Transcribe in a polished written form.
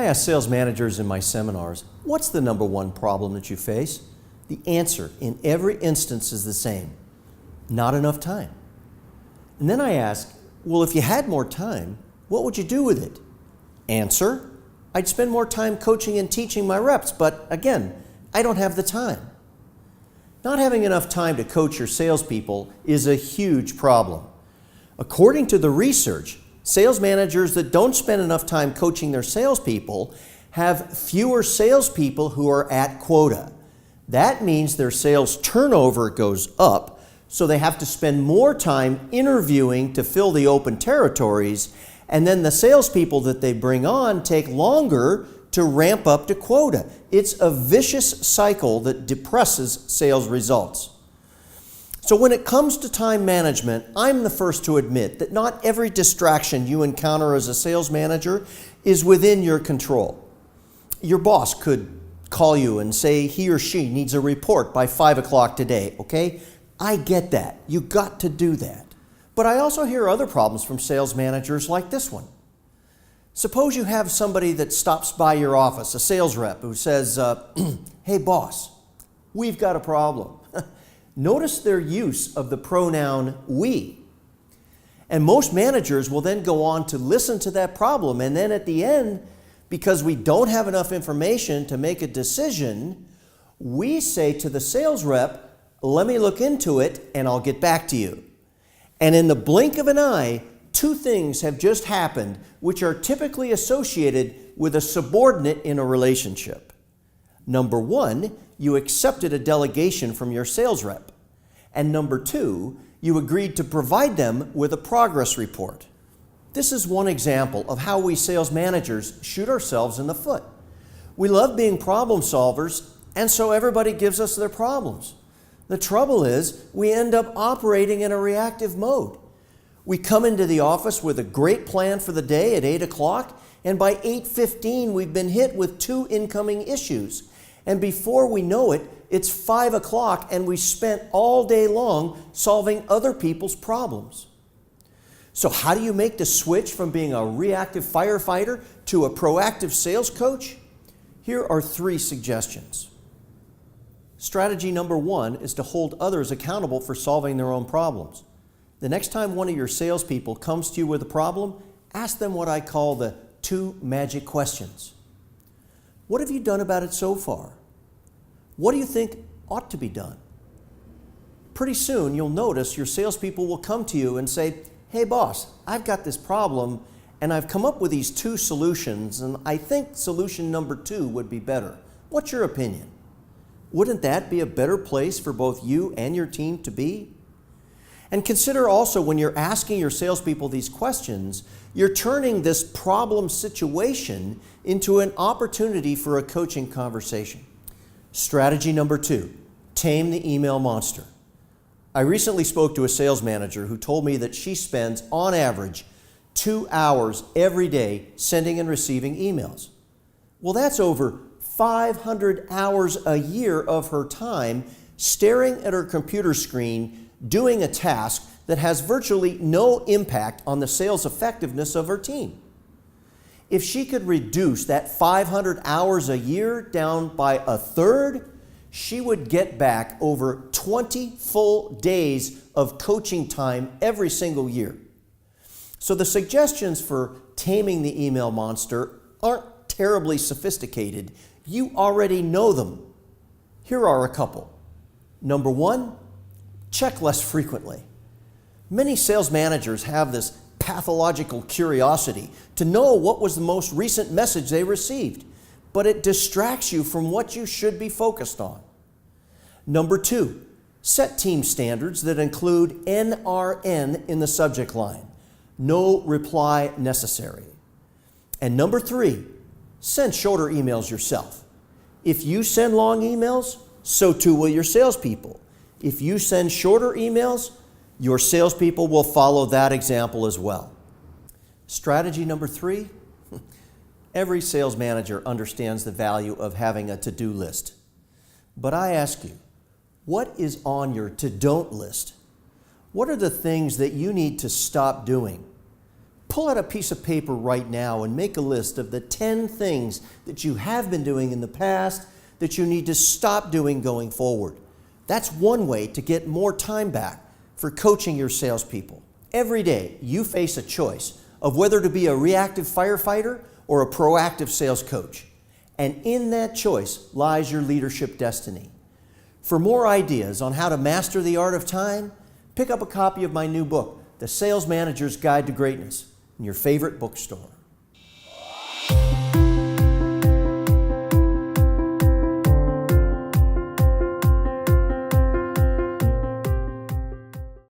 ask sales managers in my seminars, what's the number one problem that you face? The answer in every instance is the same: not enough time. And then I ask, well, if you had more time, what would you do with it? Answer, I'd spend more time coaching and teaching my reps, but again, I don't have the time. Not having enough time to coach your salespeople is a huge problem. According to the research, sales managers that don't spend enough time coaching their salespeople have fewer salespeople who are at quota. That means their sales turnover goes up, so they have to spend more time interviewing to fill the open territories, and then the salespeople that they bring on take longer to ramp up to quota. It's a vicious cycle that depresses sales results. So when it comes to time management, I'm the first to admit that not every distraction you encounter as a sales manager is within your control. Your boss could call you and say he or she needs a report by 5 o'clock today, okay? I get that. You got to do that. But I also hear other problems from sales managers like this one. Suppose you have somebody that stops by your office, a sales rep, who says, hey boss, we've got a problem. Notice their use of the pronoun we. And most managers will then go on to listen to that problem, and then at the end, because we don't have enough information to make a decision, we say to the sales rep, let me look into it and I'll get back to you. And in the blink of an eye, two things have just happened which are typically associated with a subordinate in a relationship. Number one, you accepted a delegation from your sales rep. And number two, you agreed to provide them with a progress report. This is one example of how we sales managers shoot ourselves in the foot. We love being problem solvers, and so everybody gives us their problems. The trouble is, we end up operating in a reactive mode. We come into the office with a great plan for the day at 8 o'clock, and by 8:15 we've been hit with 2 incoming issues. And before we know it, it's 5 o'clock and we spent all day long solving other people's problems. So how do you make the switch from being a reactive firefighter to a proactive sales coach? Here are 3 suggestions. Strategy number 1 is to hold others accountable for solving their own problems. The next time one of your salespeople comes to you with a problem, ask them what I call the 2 magic questions. What have you done about it so far? What do you think ought to be done? Pretty soon you'll notice your salespeople will come to you and say, hey boss, I've got this problem and I've come up with these 2 solutions and I think solution number 2 would be better. What's your opinion? Wouldn't that be a better place for both you and your team to be? And consider also when you're asking your salespeople these questions, you're turning this problem situation into an opportunity for a coaching conversation. Strategy number 2, tame the email monster. I recently spoke to a sales manager who told me that she spends, on average, 2 hours every day sending and receiving emails. Well, that's over 500 hours a year of her time staring at her computer screen doing a task that has virtually no impact on the sales effectiveness of her team. If she could reduce that 500 hours a year down by a third, she would get back over 20 full days of coaching time every single year. So the suggestions for taming the email monster aren't terribly sophisticated. You already know them. Here are a couple. Number 1, check less frequently. Many sales managers have this pathological curiosity to know what was the most recent message they received, but it distracts you from what you should be focused on. Number 2, set team standards that include NRN in the subject line. No reply necessary. And number 3, send shorter emails yourself. If you send long emails, so too will your salespeople. If you send shorter emails, your salespeople will follow that example as well. Strategy number 3, every sales manager understands the value of having a to-do list. But I ask you, what is on your to-don't list? What are the things that you need to stop doing? Pull out a piece of paper right now and make a list of the 10 things that you have been doing in the past that you need to stop doing going forward. That's one way to get more time back for coaching your salespeople. Every day, you face a choice of whether to be a reactive firefighter or a proactive sales coach. And in that choice lies your leadership destiny. For more ideas on how to master the art of time, pick up a copy of my new book, The Sales Manager's Guide to Greatness, in your favorite bookstore.